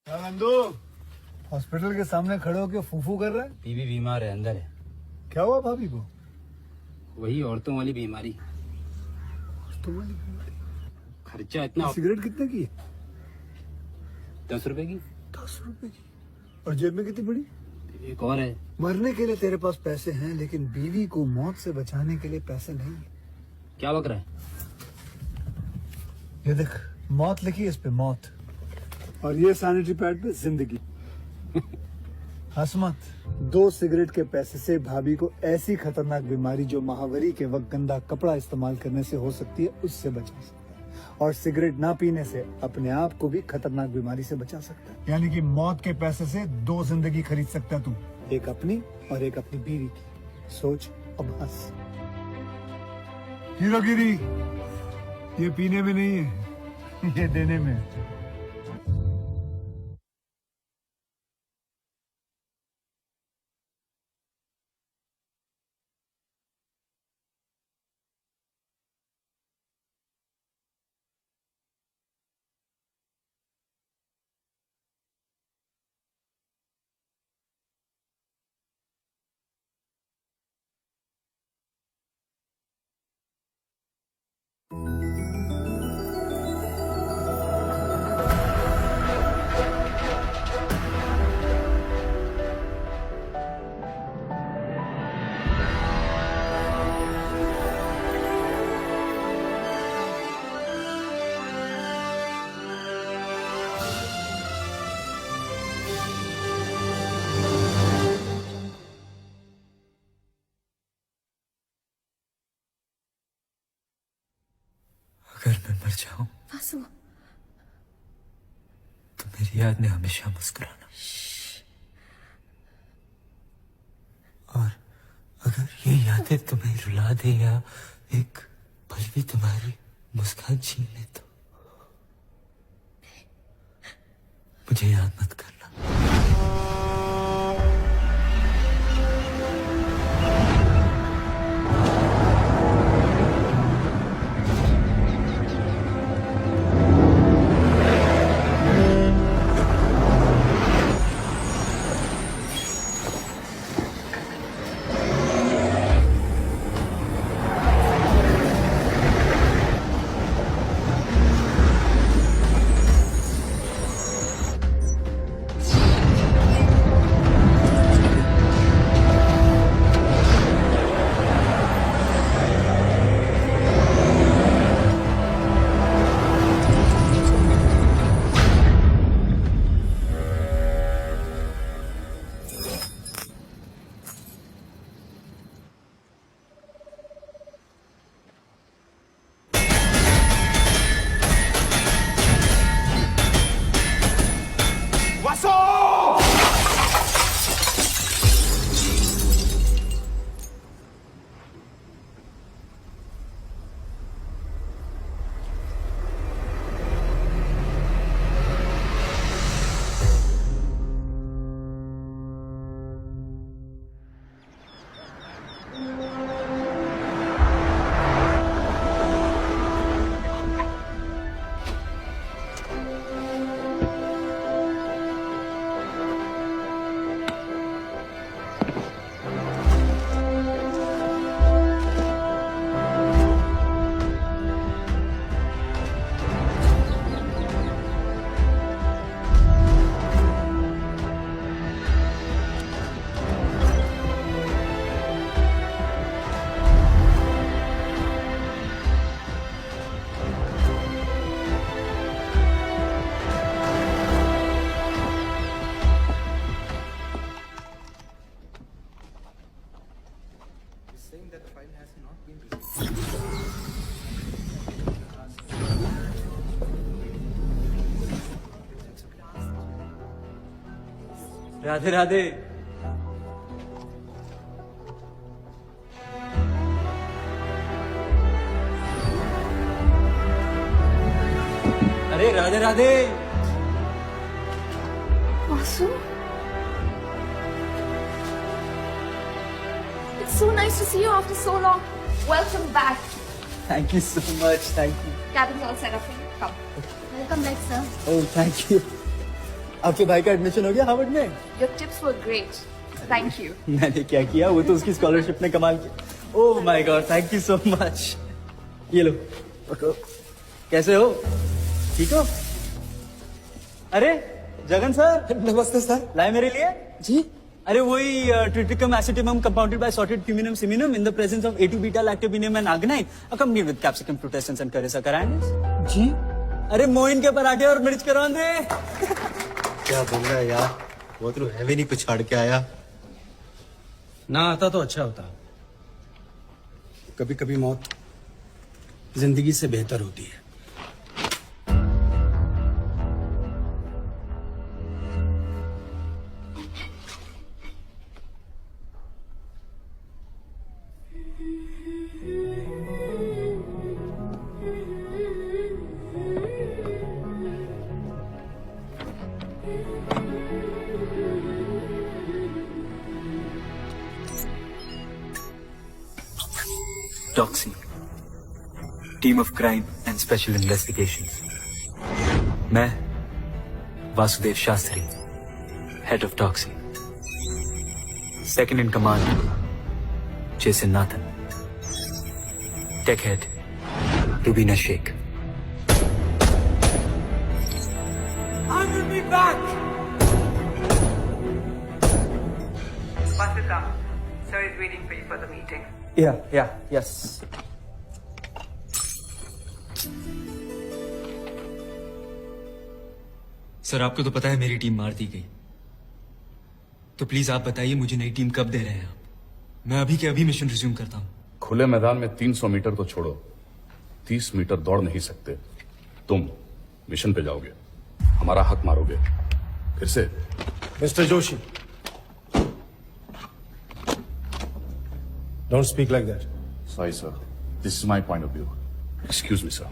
क्या नंदू हॉस्पिटल के सामने खड़े होकर फूफू कर रहा है? बीवी बीमार है, अंदर है। क्या हुआ भाभी को? वही औरतों वाली बीमारी। तुम्हारी खर्चा इतना। सिगरेट कितने की? 10 रुपए की। 10 रुपए की। और जेब में कितनी पड़ी? एक और है। मरने के लिए तेरे पास पैसे हैं, लेकिन बीवी को मौत से बचाने के लिए पैसे नहीं है। क्या बक रहा है? ये देख, मौत लिखी है इस पे, मौत। और ये सैनिटरी पैड पे जिंदगी। हंस मत। 2 सिगरेट के पैसे से भाभी को ऐसी खतरनाक बीमारी जो महावरी के वक्त गंदा कपड़ा इस्तेमाल करने से हो सकती है, उससे बचा सकता है। और सिगरेट ना पीने से अपने आप को भी खतरनाक बीमारी से बचा सकता है। यानी कि मौत के पैसे से 2 जिंदगी खरीद सकता है तू, एक अपनी और एक अपनी बीवी की। सोच अब हंस। हीरोगिरी ये पीने में नहीं है, ये देने में है। अगर मैं मर जाऊं वासु, तो मेरी याद में हमेशा मुस्कुराना। और अगर ये यादें तुम्हें रुला दे या एक पल भी तुम्हारी मुस्कान छीन ले, तो मुझे याद मत करना। राधे राधे। अरे Radhe Radhe. Vasu, it's so nice to see you after so long. Welcome back. Thank you so much. Thank you. Cabin's all set up for you. Come. Welcome back, sir. Oh, thank you. आपके भाई का admission हो गया Harvard में? Your tips were great. Thank you. मैंने क्या किया, वो तो उसकी स्कॉलरशिप ने कमाल किया। Oh my God, thank you so much. ये लो पकड़ो। कैसे हो? ठीक हो? अरे जगन सर, नमस्ते सर। लाए मेरे लिए? जी अरे वही triticum aestivum compounded by sorted cuminum cyminum in the presence of A2 beta lactobinium and arginine accompanied with capsicum frutescens and carissa carandas. जी अरे मोइन के पराठे और मिर्च करौंदे। क्या बोल रहा है यार, वो तो हैवी नहीं पिछाड़ के आया। ना आता तो अच्छा होता। कभी कभी मौत जिंदगी से बेहतर होती है। Toxi, team of crime and special investigations. मैं Vasudev Shastri, head of Toxi. Second in command Jason Nathan, tech head Rubina Shaikh. I will be back. Basu, come. Sir is waiting for you for the meeting. Yeah, yes. Sir आपको तो पता है मेरी team मार दी गई, तो please आप बताइए मुझे नई टीम कब दे रहे हैं आप? मैं अभी के अभी मिशन रिज्यूम करता हूँ। खुले मैदान में 300 मीटर तो छोड़ो, 30 मीटर दौड़ नहीं सकते। तुम मिशन पे जाओगे, हमारा हक मारोगे। फिर से mister Joshi, don't speak like that. Sorry sir, this is my point of view. Excuse me sir.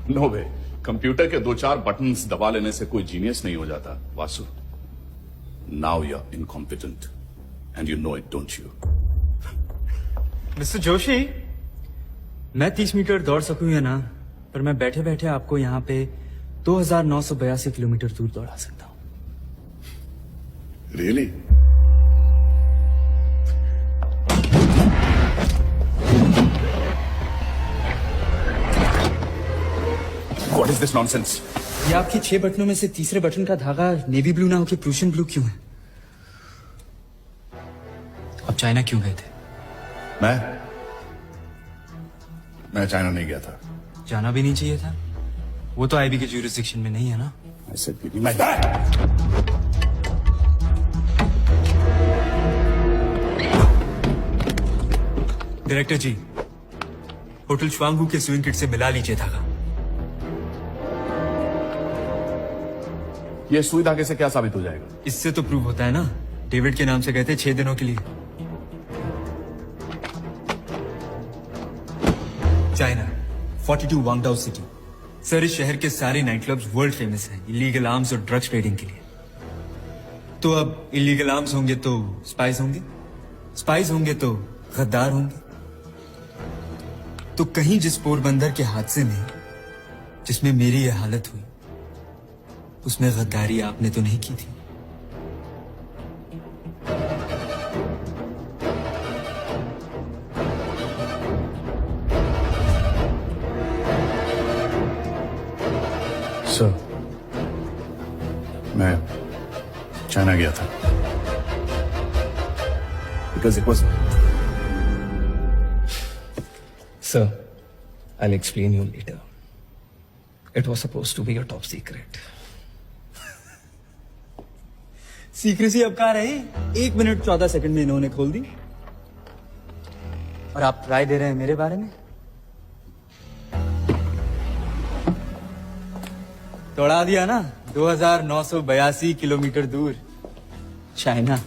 No way, computer के 2-4 बटन्स दबा लेने से कोई जीनियस नहीं हो जाता। Vasu, now you are incompetent and you know it, don't you? Mister Joshi, मैं 30 metre दौड़ सकूं या ना, पर मैं बैठे बैठे आपको यहाँ पे 2982 किलोमीटर दूर दौड़ा सकता हूँ। Really? What is this nonsense? ये आपके 6 बटनों में से तीसरे बटन का धागा नेवी ब्लू ना होकर प्रूशियन ब्लू क्यों है? आप चाइना क्यों गए थे? मैं चाइना नहीं गया था। जाना भी नहीं चाहिए था, वो तो आईबी के ज्यूरिसडिक्शन में नहीं है ना। I said give me my bag. Director ji, hotel श्वांगू के स्विंग किट से मिला लीजिए धागा। ये सुई धागे से क्या साबित हो जाएगा? इससे तो प्रूव होता है ना, डेविड के नाम से गए थे 6 दिनों के लिए चाइना, 42 वांगडाओ सिटी। सर, इस शहर के सारे नाइट क्लब्स वर्ल्ड फेमस हैं इलीगल आर्म्स और ड्रग्स ट्रेडिंग के लिए। तो अब इलीगल आर्म्स होंगे तो स्पाइस होंगे, स्पाइस होंगे तो गद्दार होंगे। तो कहीं जिस पोरबंदर के हादसे में जिसमें मेरी यह हालत हुई, उसमें गद्दारी आपने तो नहीं की थी? सर, मैं चाइना गया था because it was. Sir, I'll explain you later. It was supposed to be a top secret. Secrecy अब कहाँ रही? 1 मिनट 14 सेकंड में इन्होंने खोल दी, और आप राय दे रहे हैं मेरे बारे में? दौड़ा दिया ना 2982 किलोमीटर दूर China.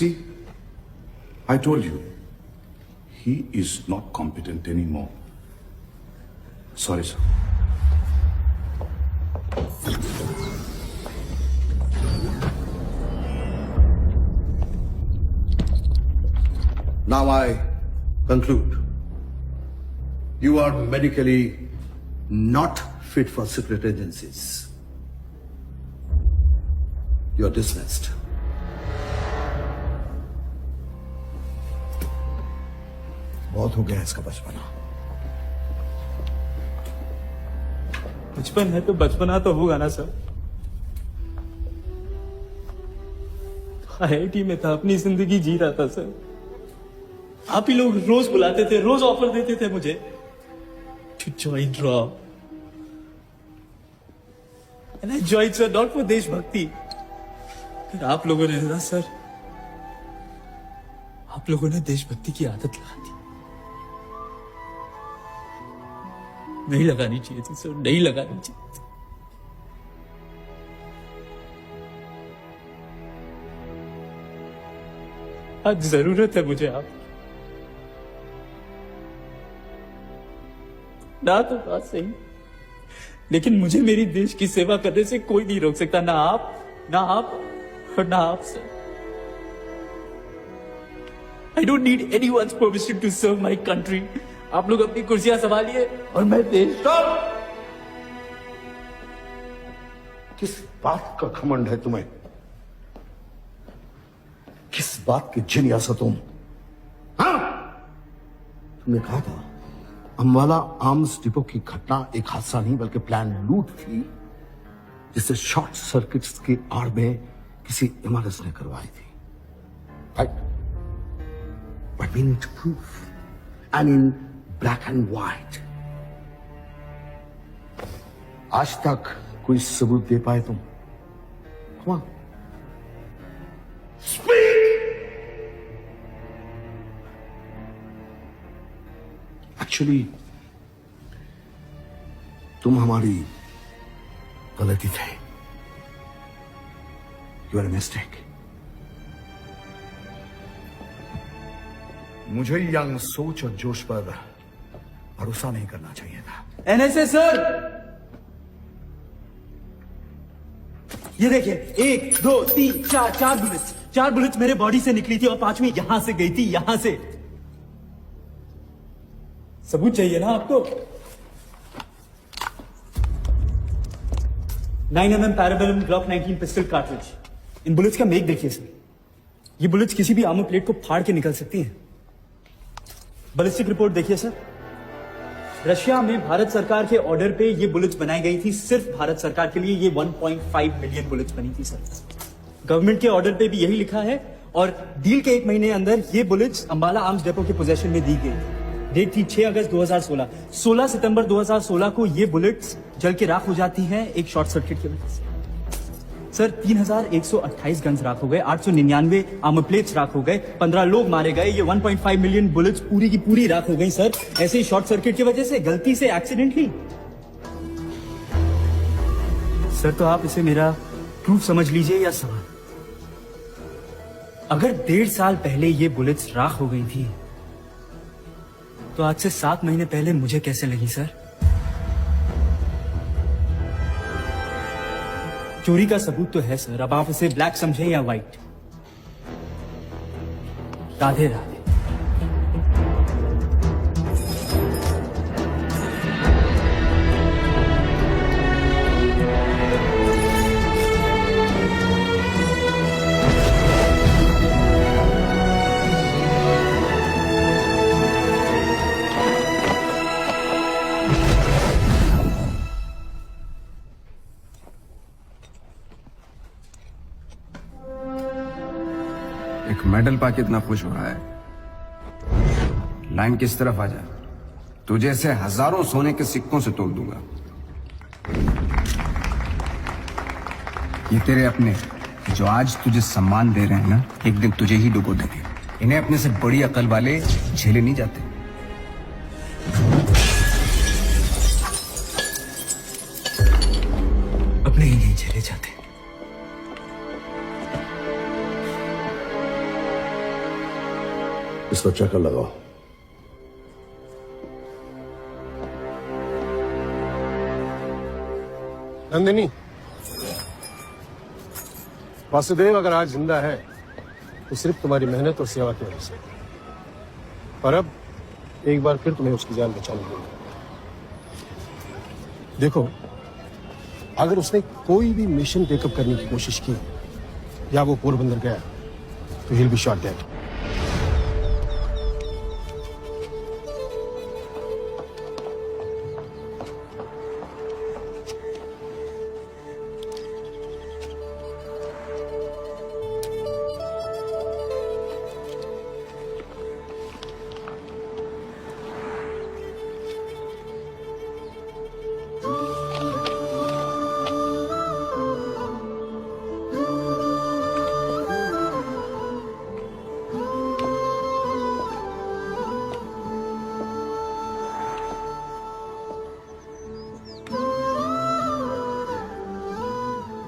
See, I told you, he is not competent anymore. Sorry, sir. Now I conclude. You are medically not fit for secret agencies. You are dismissed. बहुत हो गया इसका बचपना। बचपन है तो बचपना तो होगा ना सर। आईआईटी में था, अपनी जिंदगी जी रहा था सर। आप ही लोग रोज बुलाते थे, रोज ऑफर देते थे मुझे टू जॉइन रॉ, and I join sir not for देशभक्ति। फिर आप लोगों ने ना सर, आप लोगों ने देशभक्ति की आदत लगा दी। नहीं लगानी चाहिए थी सर, नहीं लगानी चाहिए थी। आज जरूरत है मुझे आप ना, तो बात सही, लेकिन मुझे मेरी देश की सेवा करने से कोई नहीं रोक सकता, ना आप और ना आप sir. I don't need anyone's permission to serve my country. आप लोग अपनी कुर्सियां संभालिए और मैं देश। किस बात का घमंड है तुम्हें? किस बात के जिनियस हो तुम? हाँ? तुमने कहा था अंबाला आर्म्स डिपो की घटना एक हादसा नहीं बल्कि प्लान लूट थी, जिसे शॉर्ट सर्किट्स की आड़ में किसी इमारत ने करवाई थी। Right? But we need proof, and in black and white. आज तक कोई सबूत दे पाए तुम? Come on. Speak! Actually, तुम हमारी गलती थे। You are a mistake. मुझे यंग सोच और जोश पर भरोसा नहीं करना चाहिए था। एनएसए सर, ये देखिए, 1 2 3 4 चार बुलेट्स मेरे बॉडी से निकली थी और 5वीं यहां से गई थी, यहां से। सबूत चाहिए ना आपको? 9mm parabellum Glock 19 pistol cartridge. इन बुलेट्स का मेक देखिए सर, ये बुलेट्स किसी भी आर्मर प्लेट को फाड़ के निकल सकती हैं। बैलिस्टिक रिपोर्ट देखिए सर, रशिया में भारत सरकार के ऑर्डर पे ये बुलेट्स बनाई गई थी, सिर्फ भारत सरकार के लिए। ये 1.5 मिलियन बुलेट्स बनी थी सर। गवर्नमेंट के ऑर्डर पे भी यही लिखा है, और डील के 1 महीने अंदर ये बुलेट्स अंबाला आर्म्स डेपो के पोजेशन में दी गई। डेट थी 6 अगस्त 2016। 16 सितंबर 2016 को ये बुलेट्स जल के राख हो जाती हैं एक शॉर्ट सर्किट की वजह से। सर 3128 गन्स राख हो गए, 899 आर्मर प्लेट्स राख हो गए, 15 लोग मारे गए। ये 1.5 मिलियन बुलेट्स पूरी की पूरी राख हो गई सर, ऐसे ही शॉर्ट सर्किट की वजह से, गलती से, एक्सीडेंटली। सर तो आप इसे मेरा प्रूफ समझ लीजिए या सवाल। अगर 1.5 साल पहले ये बुलेट्स राख हो गई थी, तो आज से 7 महीने पहले मुझे कैसे लगी सर? चोरी का सबूत तो है सर, अब आप इसे ब्लैक समझें या व्हाइट। राधे राधे। एक मेडल पाके इतना खुश हो रहा है, लाइन किस तरफ आ जा, तुझे से हजारों सोने के सिक्कों से तोल दूंगा। ये तेरे अपने जो आज तुझे सम्मान दे रहे हैं ना, एक दिन तुझे ही डुबो देंगे। इन्हें अपने से बड़ी अकल वाले झेले नहीं जाते। अपने ही नहीं झेले जाते। इसको चक्कर लगाओ। नंदिनी, वासुदेव अगर आज जिंदा है तो सिर्फ तुम्हारी मेहनत और सेवा की वजह से। पर अब एक बार फिर तुम्हें उसकी जान बचानी होगी। देखो, अगर उसने कोई भी मिशन टेकअप करने की कोशिश की या वो पोरबंदर गया तो he'll be shot dead।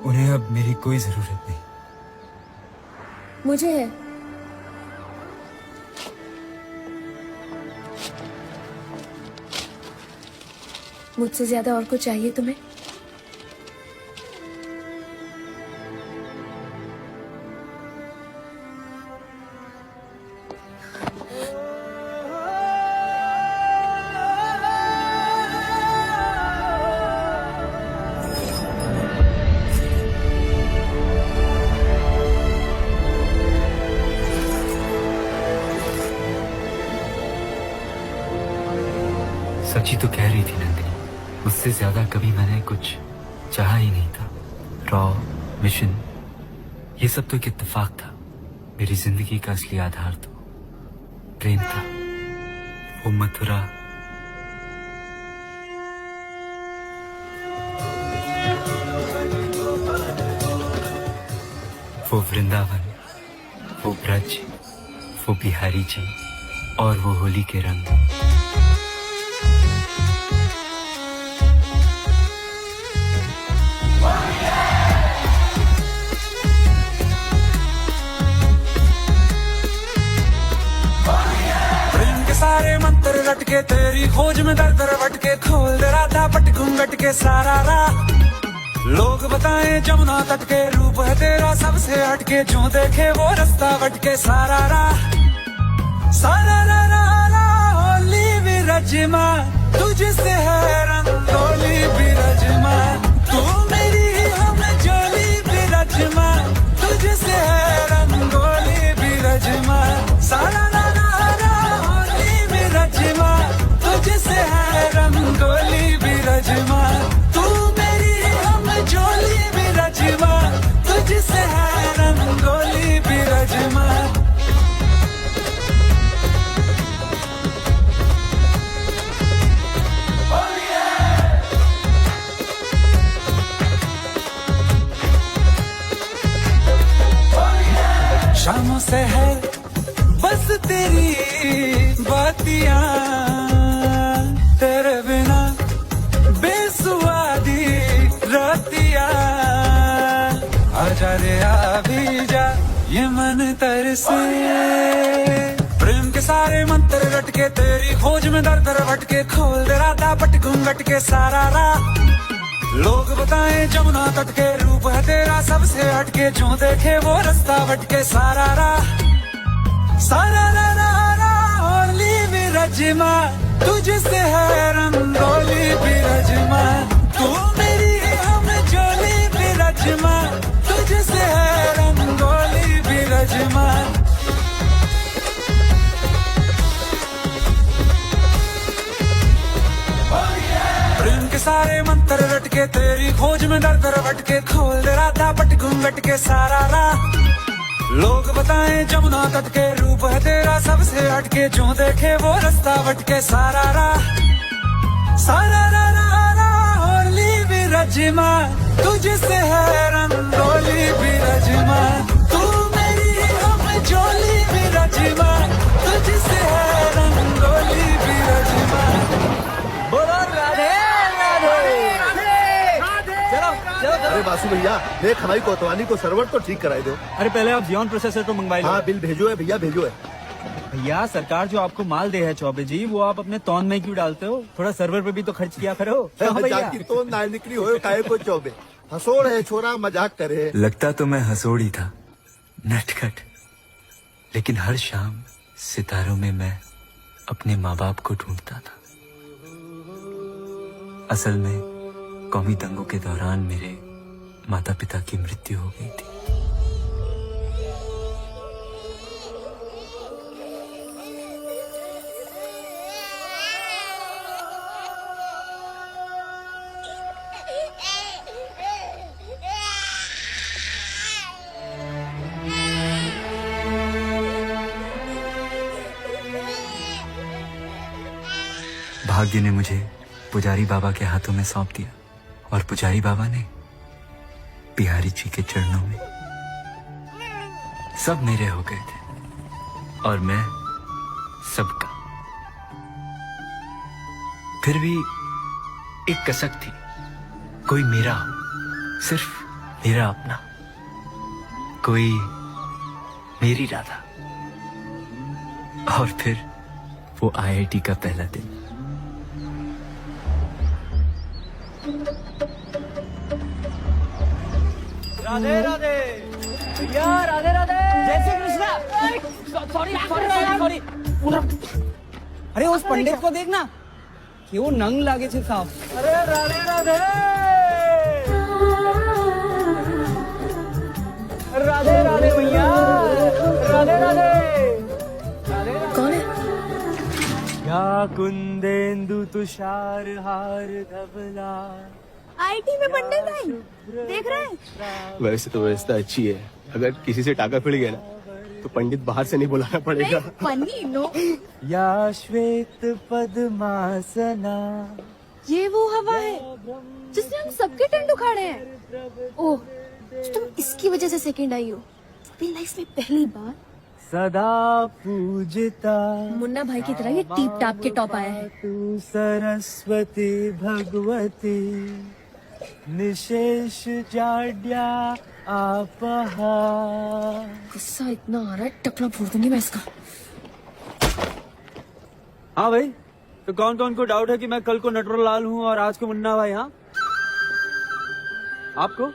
उन्हें अब मेरी कोई जरूरत नहीं। मुझे है। मुझसे ज्यादा और कुछ चाहिए तुम्हें? सच्ची तो कह रही थी नंदिनी, उससे ज्यादा कभी मैंने कुछ चाहा ही नहीं था। रॉ मिशन ये सब तो एक इत्तेफाक था। मेरी जिंदगी का असली आधार तो प्रेम था। वो मथुरा, वो वृंदावन, वो ब्रज, वो बिहारी जी और वो होली के रंग। सारे मंत्र रट के तेरी खोज में दर दर बट के खोल दे राधा पट घूंघट के सारा राह। लोग बताएं जमुना तट के रूप है तेरा सबसे हटके, जो देखे वो रास्ता बट के सारा राह। सारा रा रा रा होली विरजमा, तुझसे है रंगोली विरजमा। तू मेरी हम जोली विरजमा, तुझसे है रंगोली विरजमा। सारा रा विरजमा, तुझसे है रंगोली विरजमा। तू मेरी हम जोली विरजमा, तुझसे है रंगोली विरजमा। शामों से है बस तेरी बातियां, तेरे बिना बेसुआदी रातियां। आजा रे आ भी जा, ये मन तरसे। प्रेम के सारे मंत्र रट के तेरी खोज में दर दर भट के खोल दे राधा पट घूंघट के सारा राह। लोग बताएं जमुना तट के रूप है तेरा सबसे हटके, जो देखे वो रास्ता बट के सारा राह। सारा रा रा रा होली विरजमा, तुझसे है रंगोली विरजमा। तू मेरी हम जोली विरजमा, तुझसे है रंगोली विरजमा। प्रेम के सारे मंत्र रट के तेरी खोज में दर दर भट के खोल दे राधा पट घूंघट के सारा राह। लोग बताएं जमुना तट के रूप है तेरा सबसे हटके, जो देखे वो रास्ता बट के सारा राह। सारा रा रा रा होली विरजमा, तुझसे है रंगोली विरजमा। तू मेरी हम जोली विरजमा, तुझसे है रंगोली विरजमा। बोलो राधे राधे। अरे बासु भैया, देख हमारी कोतवाली को सर्वर तो ठीक कराई दो। अरे पहले आप जियोन प्रोसेसर तो मंगवाई लो। हाँ बिल भेजो है भैया, भेजो है। भैया सरकार जो आपको माल दे है चौबे जी, वो आप अपने तौन में क्यों डालते हो? थोड़ा सर्वर पे भी तो खर्च किया करो। जाकी तो ना निकली हो काहे को चौबे, हंसोड़ है छोरा, मजाक करे। लगता तो मैं हंसोड़ी था, नटखट, लेकिन हर शाम सितारों में मैं अपने माँ बाप को ढूंढता था। असल में कौमी दंगों के दौरान मेरे माता पिता की मृत्यु हो गई थी। भाग्य ने मुझे पुजारी बाबा के हाथों में सौंप दिया और पुजारी बाबा ने बिहारी जी के चरणों में। सब मेरे हो गए थे और मैं सबका। फिर भी एक कसक थी, कोई मेरा हो, सिर्फ मेरा अपना, कोई मेरी राधा। और फिर वो आईआईटी का पहला दिन। राधे राधे भैया, राधे राधे, जय Shri Krishna. Sorry sorry sorry. अरे उस पंडित को देखना, क्यों नंग लागे छे साहब। अरे राधे राधे राधे राधे भैया, राधे राधे। कौन है? या कुंदेंदु तुषार हार धवला। आईटी में पंडित है, देख रहे हैं? वैसे तो व्यवस्था अच्छी है, अगर किसी से टाका फिर गया ना तो पंडित बाहर से नहीं बुलाना पड़ेगा। Funny no. या श्वेत पद्मासना। ये वो हवा है जिसने हम सबके टेंट उखाड़े हैं। ओह, तो तुम इसकी वजह से सेकंड आई हो। अपनी लाइफ में पहली बार सदा पूजिता मुन्ना भाई की तरह ये टीप टाप के टॉप आया है। तू सरस्वती भगवती निशेष जाड्या आपहा। गुस्सा इतना आ रहा है, टकला फोड़ दूंगी मैं इसका। हाँ भाई, तो कौन कौन को डाउट है कि मैं कल को नटवर लाल हूँ और आज को मुन्ना भाई? हाँ, आपको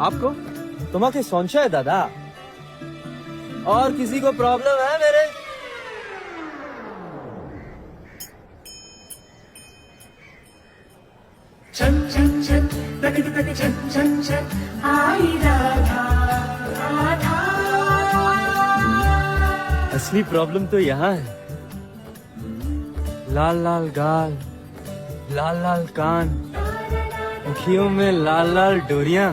आपको तुम्हारे संशय है दादा? और किसी को प्रॉब्लम है मेरे? छन छन छन प्रकृति प्रति छन छन छन आई राधा राधा। असली प्रॉब्लम तो यहाँ है। लाल लाल गाल, लाल लाल कान, आँखियों में लाल लाल डोरियां।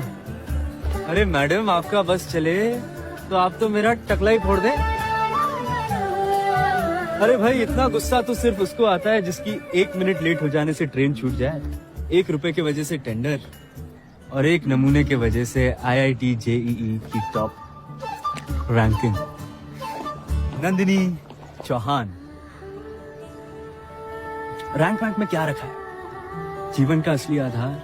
अरे मैडम, आपका बस चले तो आप तो मेरा टकला ही फोड़ दें। अरे भाई, इतना गुस्सा तो सिर्फ उसको आता है जिसकी 1 मिनट लेट हो जाने से ट्रेन छूट जाए, 1 रुपए के वजह से टेंडर और 1 नमूने के वजह से IIT JEE की top ranking. Nandini Chauhan. Rank में क्या रखा है? जीवन का असली आधार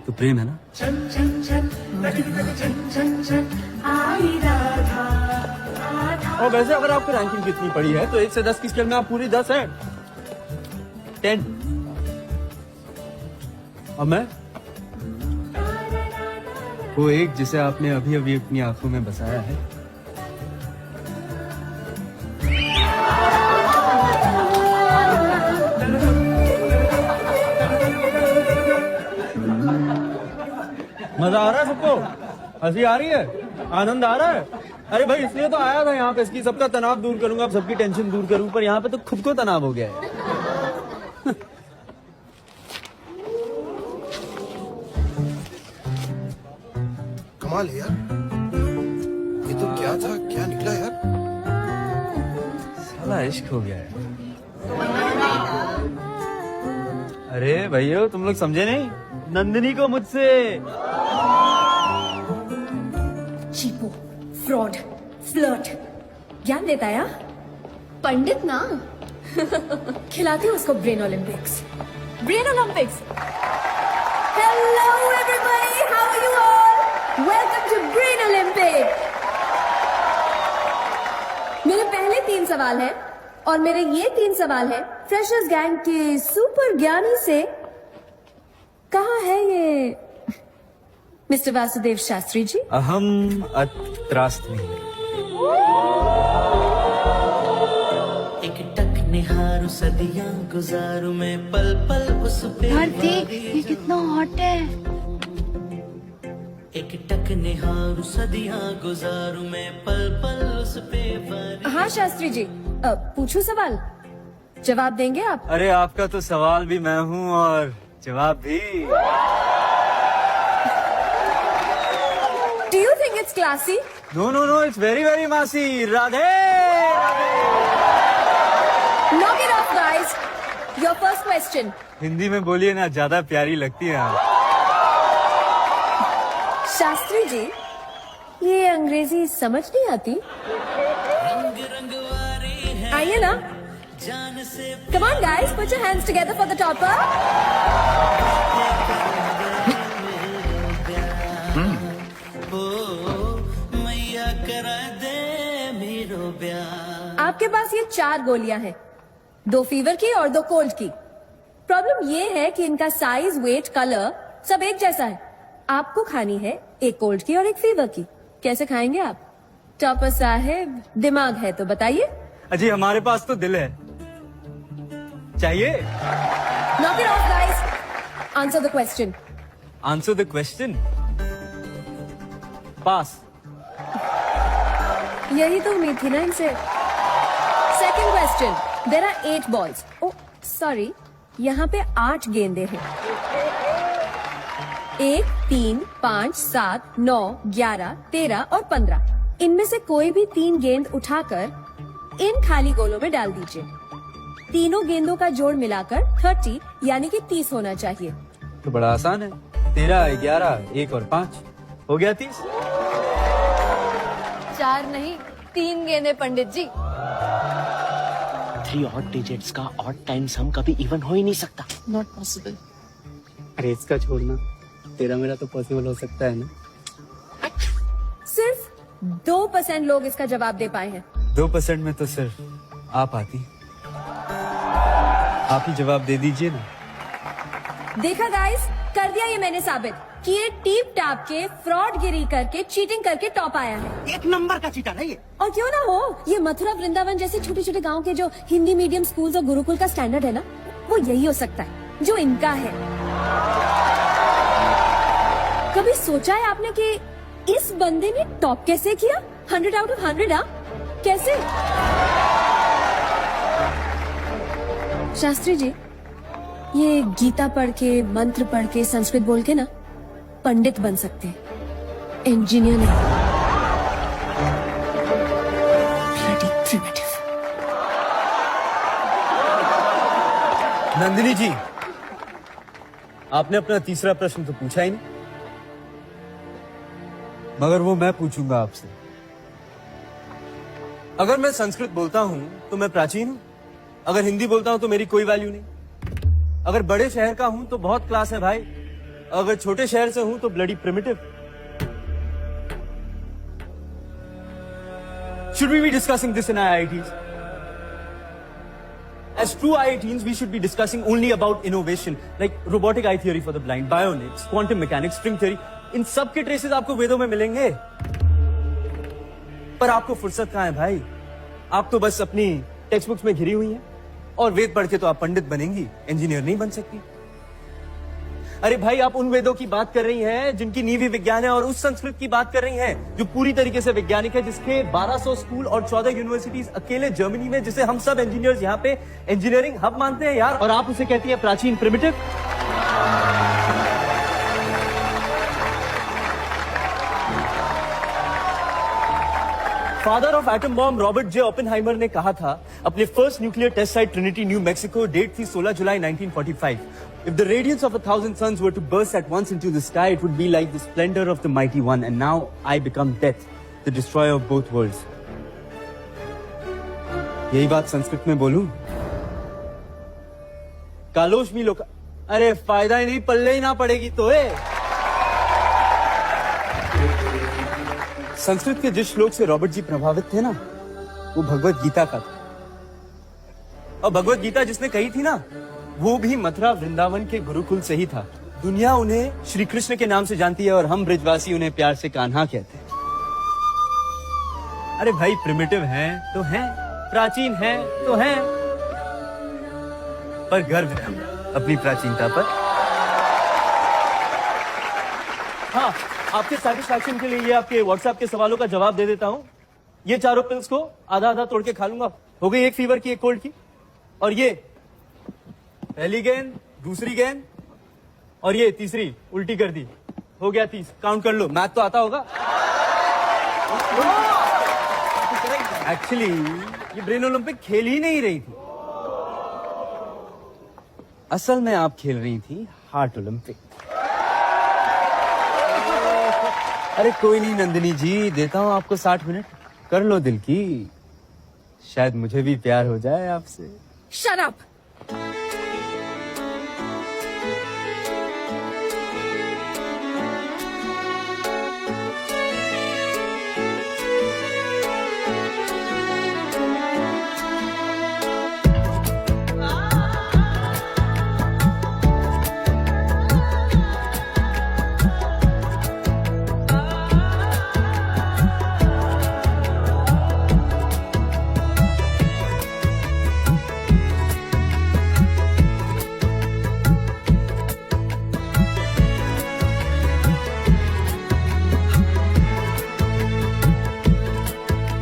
तो प्रेम है ना। छन छन छन प्रकृति प्रति छन छन छन आई राधा राधा। और वैसे अगर आपको रैंकिंग कितनी पड़ी है तो 1 से 10 की स्केल में आप पूरी 10 है। 10। और मैं वो एक जिसे आपने अभी अभी अपनी आंखों में बसाया है। मजा आ रहा है सबको? हंसी आ रही है? आनंद आ रहा है? अरे भाई, इसलिए तो आया था यहाँ पे, इसकी सबका तनाव दूर करूंगा, सबकी टेंशन दूर करूं, पर यहाँ पे तो खुद को तनाव हो गया है। कमाल है यार, ये तो क्या था, क्या निकला यार। साला इश्क हो गया है। अरे भैया, तुम लोग समझे नहीं? नंदिनी को मुझसे चीपो, फ्रॉड, फ्लर्ट ज्ञान देता है। पंडित ना। खिलाती हूँ उसको brain Olympics. Brain Olympics. Hello everybody, how are you all? Welcome to brain Olympic. मेरे पहले 3 सवाल हैं और मेरे ये 3 सवाल हैं फ्रेशर्स गैंग के सुपर ज्ञानी से। कहाँ है ये मिस्टर वासुदेव शास्त्री जी? अहम अत्रास्मी। एक टक निहारू सदियां गुजारू मैं पल पल उस पे। यार देख ये कितना हॉट है। एक टक निहारू सदियां गुजारू मैं पल पल उस पे। हाँ शास्त्री जी, पूछूं सवाल, जवाब देंगे आप? अरे आपका तो सवाल भी मैं हूँ और जवाब भी। Do you think it's classy? No no no, it's very very messy. Radhe Knock it off, guys. Your first question. Hindi में बोलिए ना, ज्यादा प्यारी लगती है आप। शास्त्री जी, ये अंग्रेजी समझ नहीं आती? आइए ना। Come on, guys, put your hands together for the topper. आपके पास ये 4 गोलियां हैं, 2 फीवर की और 2 कोल्ड की। प्रॉब्लम ये है कि इनका साइज, वेट, कलर सब एक जैसा है। आपको खानी है एक कोल्ड की और एक फीवर की। कैसे खाएंगे आप? टॉपर साहेब, दिमाग है तो बताइए। अजी हमारे पास तो दिल है, चाहिए? Knock it off, guys. Answer the question. Answer the question. Pass. यही तो उम्मीद थी ना इनसे। Second question. There are 8 balls. Oh, sorry. यहाँ पे 8 गेंदे हैं। 1, 3, 5, 7, 9, 11, 13 और 15। इनमें से कोई भी 3 गेंद उठाकर इन खाली गोलों में डाल दीजिए। तीनों गेंदों का जोड़ मिलाकर 30 यानी कि 30 होना चाहिए। तो बड़ा आसान है, 13, 11, 1 और 5 हो गया 30। 4 नहीं, 3 गेंदे पंडित जी। 3 ऑड डिजिट्स का ऑड टाइम सम कभी इवन हो ही नहीं सकता। Not possible. अरे इसका छोड़ना, तेरा मेरा तो पॉसिबल हो सकता है ना। सिर्फ 2% लोग इसका जवाब दे पाए हैं। 2% में तो सिर्फ आप आती। आप ही जवाब दे दीजिए ना। देखा गाइस, कर दिया ये मैंने साबित कि ये टीप टाप के फ्रॉड गिरी करके चीटिंग करके टॉप आया है। 1 नंबर का चीटर है ये। और क्यों ना हो, ये मथुरा वृंदावन जैसे छोटे छोटे गांव के जो हिंदी मीडियम स्कूल्स और गुरुकुल का स्टैंडर्ड है ना, वो यही हो सकता है जो इनका है। कभी सोचा है आपने कि इस बंदे ने टॉप कैसे किया? 100 आउट ऑफ 100। हाँ, कैसे? शास्त्री जी, ये गीता पढ़ के, मंत्र पढ़ के, संस्कृत बोल के ना पंडित बन सकते हैं, इंजीनियर नहीं। Bloody primitive. नंदिनी जी, आपने अपना तीसरा प्रश्न तो पूछा ही नहीं, मगर वो मैं पूछूंगा आपसे। अगर मैं संस्कृत बोलता हूं तो मैं प्राचीन हूं, अगर हिंदी बोलता हूं तो मेरी कोई वैल्यू नहीं, अगर बड़े शहर का हूं तो बहुत क्लास है भाई, अगर छोटे शहर से हूं तो bloody primitive. Should we be discussing this in IITs? As true IITians, we should be discussing only about innovation, like robotic eye theory for the blind, bionics, quantum mechanics, string theory. इन सब के traces आपको वेदों में मिलेंगे, पर आपको फुर्सत कहाँ है भाई? आप तो बस अपनी टेक्स्ट बुक्स में घिरी हुई हैं, और वेद पढ़ के तो आप पंडित बनेंगी, इंजीनियर नहीं बन सकती। अरे भाई, आप उन वेदों की बात कर रही हैं जिनकी नींव ही विज्ञान है, और उस संस्कृत की बात कर रही हैं जो पूरी तरीके से वैज्ञानिक है, जिसके 1200 स्कूल और 14 यूनिवर्सिटीज अकेले जर्मनी में, जिसे हम सब इंजीनियर्स यहाँ पे इंजीनियरिंग हब मानते हैं यार, और आप उसे कहती है प्राचीन, primitive. Father of atom bomb Robert J Oppenheimer ने कहा था अपने first nuclear test site Trinity, New Mexico, date थी 16 जुलाई 1945। If the radiance of 1,000 suns were to burst at once into the sky, it would be like the splendor of the mighty one. And now I become death, the destroyer of both worlds. यही बात संस्कृत में बोलूं? कालोश मी लोका, अरे फायदा ही नहीं, पल्ले ही ना पड़ेगी तो संस्कृत के जिस श्लोक से रॉबर्ट जी प्रभावित थे ना, वो भगवत गीता का था। और भगवत गीता जिसने कही थी ना, वो भी मथुरा वृंदावन के गुरुकुल से ही था। दुनिया उन्हें श्री कृष्ण के नाम से जानती है और हम ब्रजवासी उन्हें प्यार से कान्हा कहते हैं। अरे भाई, प्रिमिटिव हैं तो हैं, प्राचीन हैं तो हैं, पर गर्व है अपनी प्राचीनता पर। हाँ, आपके सेटिस्फैक्शन के लिए ये आपके व्हाट्सएप के सवालों का जवाब दे देता हूँ। ये चारों पिल्स को आधा आधा तोड़ के खा लूंगा। हो गई एक फीवर की, एक कोल्ड की। और ये पहली गेंद, दूसरी गेंद और ये तीसरी उल्टी कर दी, हो गया 30। काउंट कर लो, मैथ तो आता होगा। एक्चुअली ये ब्रेन ओलंपिक खेल ही नहीं रही थी, असल में आप खेल रही थी हार्ट ओलंपिक। अरे कोई नहीं नंदिनी जी, देता हूं आपको 60 मिनट, कर लो दिल की, शायद मुझे भी प्यार हो जाए आपसे। Shut up.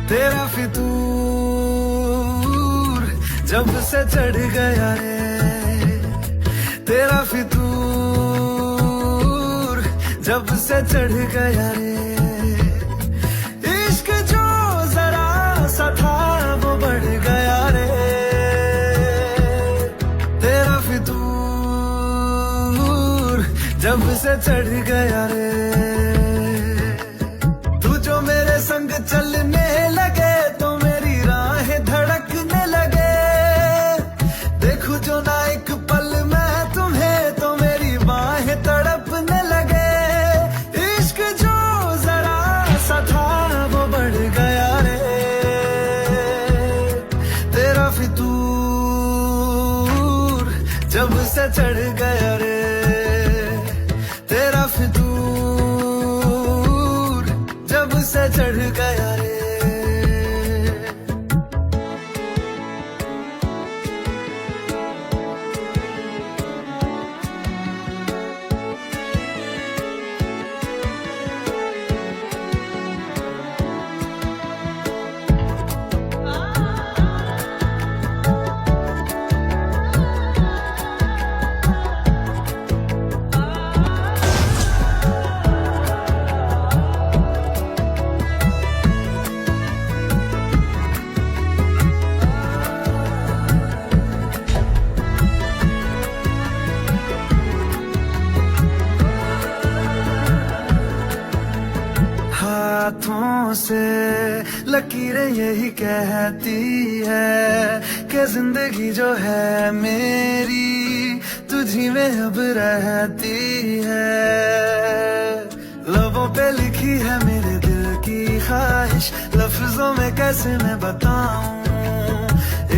तेरा फितूर जब से चढ़ गया रे, तेरा फितूर जब से चढ़ गया रे, इश्क जो जरा सा था वो बढ़ गया रे, तेरा फितूर जब से चढ़ गया रे, तू जो मेरे संग चलने लगे तो मेरी राहें धड़कने लगे, देखूं जो ना एक पल मैं तुम्हें तो मेरी बाहें तड़पने लगे, इश्क जो जरा सा था वो बढ़ गया रे, तेरा फितूर जब से चढ़ गया रे, तेरा फितूर जब से चढ़ गया रे। हाथों से लकीरें यही कहती है कि जिंदगी जो है मेरी तुझी में अब रहती है, लबों पे लिखी है मेरे दिल की ख्वाहिश, लफ्जों में कैसे मैं बताऊं,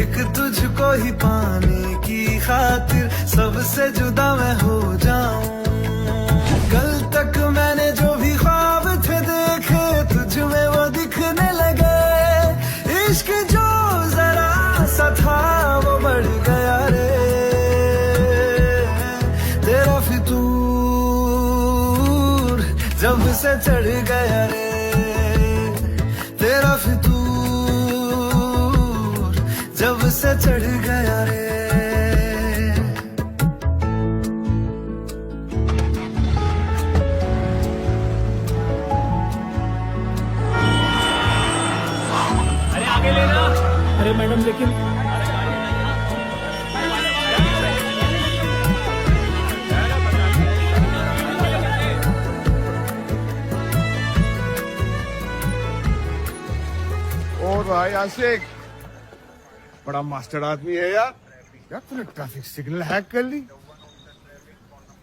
एक तुझको ही पाने की खातिर सबसे जुदा मैं हो जाऊं, कल तक मैंने जो भी ख्वाब थे देखे तुझ में वो दिखने लगे, इश्क जो जरा सा था वो बढ़ गया रे, तेरा फितूर जब से चढ़ गया रे, तेरा फितूर जब से चढ़ गया रे। अरे मैडम, लेकिन और भाई आशिक, बड़ा मास्टर आदमी है यार। यार तूने ट्रैफिक सिग्नल हैक कर ली।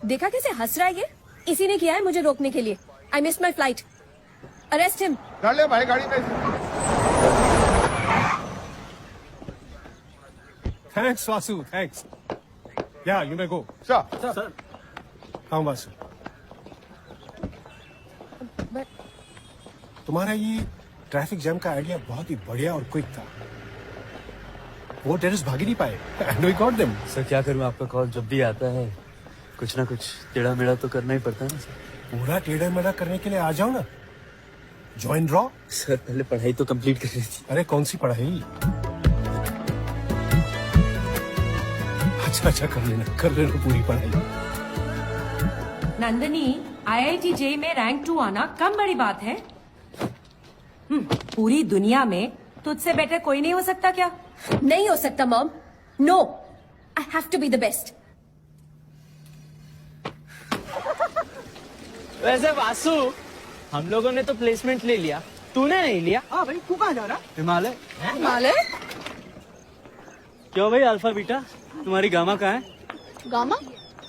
देखा कैसे हंस रहा है ये? इसी ने किया है मुझे रोकने के लिए। I miss my flight. Arrest him. डाल ले भाई गाड़ी में। Thanks Vasu, thanks. या यू मे गो। सर हाँ वासु, तुम्हारा ये ट्रैफिक जैम का आइडिया बहुत ही बढ़िया और क्विक था। वो टेररिस्ट भाग ही नहीं पाए। And we got them. Sir क्या करूं, आपका कॉल जब भी आता है कुछ ना कुछ टेढ़ा मेढ़ा तो करना ही पड़ता है ना सर। पूरा टेढ़ा मेढ़ा करने के लिए आ जाओ ना, ज्वाइन रॉ। सर पहले पढ़ाई तो कंप्लीट कर रही थी। अरे कौन सी पढ़ाई? अच्छा कर लेना पूरी पढ़ाई। नंदनी, IIT JEE में रैंक 2 आना कम बड़ी बात है। पूरी दुनिया में तुझसे बेटर कोई नहीं हो सकता क्या? नहीं हो सकता mom. No, I have to be the best. वैसे वासु, हम लोगों ने तो प्लेसमेंट ले लिया, तूने नहीं लिया। हाँ भाई, तू कहाँ जा रहा? हिमालय। हिमालय? क्यों भाई अल्फा बीटा, तुम्हारी गामा कहाँ है? गामा?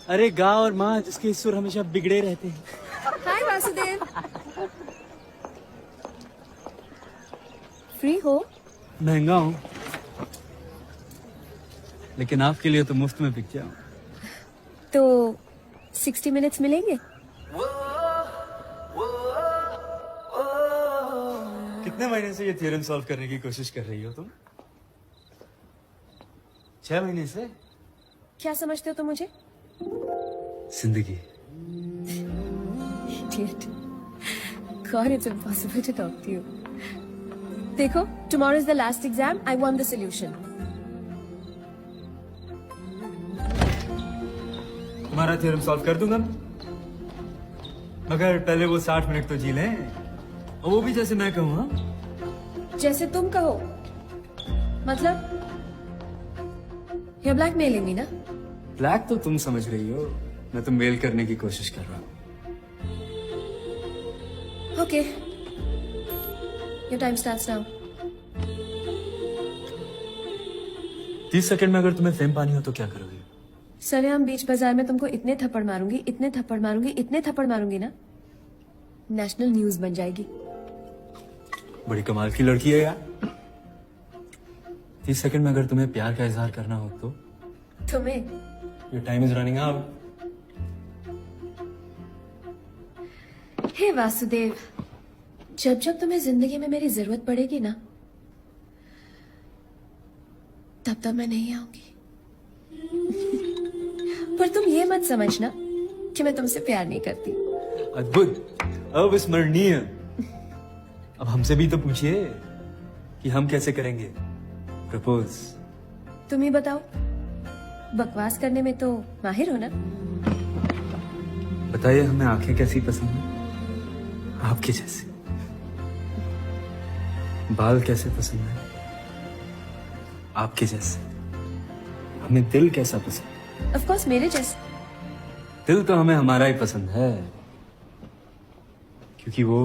अरे गा और माँ जिसके सुर हमेशा बिगड़े रहते हैं। हाय वासुदेव। फ्री हो? महंगा हूँ, लेकिन आपके लिए तो मुफ्त में बिक जाऊं। तो 60 मिनट्स मिलेंगे? कितने महीने से ये थ्योरम सॉल्व करने की कोशिश कर रही हो तुम? 6 महीने से। क्या समझते हो तुम मुझे? जिंदगी। Idiot. God, it's impossible to talk to you. देखो, tomorrow is the last exam. I want the solution. तुम्हारा थ्योरम सॉल्व कर दूंगा मैं, मगर पहले वो 60 मिनट तो जी लें, और वो भी जैसे मैं कहूँ। हाँ, जैसे तुम कहो। मतलब you're blackmailing me ना? ब्लैक तो तुम समझ रही हो, मैं तो मेल करने की कोशिश कर रहा हूँ। Okay. Your time starts now. 30 second में अगर तुम्हें फेम पानी हो तो क्या करोगे? सरेआम बीच बाजार में तुमको इतने थप्पड़ मारूंगी, इतने थप्पड़ मारूंगी, इतने थप्पड़ मारूंगी ना, नेशनल न्यूज बन जाएगी। बड़ी कमाल की लड़की है यार। 30 सेकंड में अगर तुम्हें प्यार का इजहार करना हो तो? तुम्हें? Your time is running out. हे वासुदेव, जब जब तुम्हें जिंदगी में मेरी जरूरत पड़ेगी ना, तब तब मैं नहीं आऊंगी। पर तुम ये मत समझना कि मैं तुमसे प्यार नहीं करती। अद्भुत, अविस्मरणीय। अब हमसे भी तो पूछिए कि हम कैसे करेंगे प्रपोज। तुम ही बताओ, बकवास करने में तो माहिर हो ना? बताइए हमें आंखें कैसी पसंद है? आपके जैसे। बाल कैसे पसंद है? आपके जैसे। हमें दिल कैसा पसंद है? ऑफ कोर्स मेरे जैसे। दिल तो हमें हमारा ही पसंद है, क्योंकि वो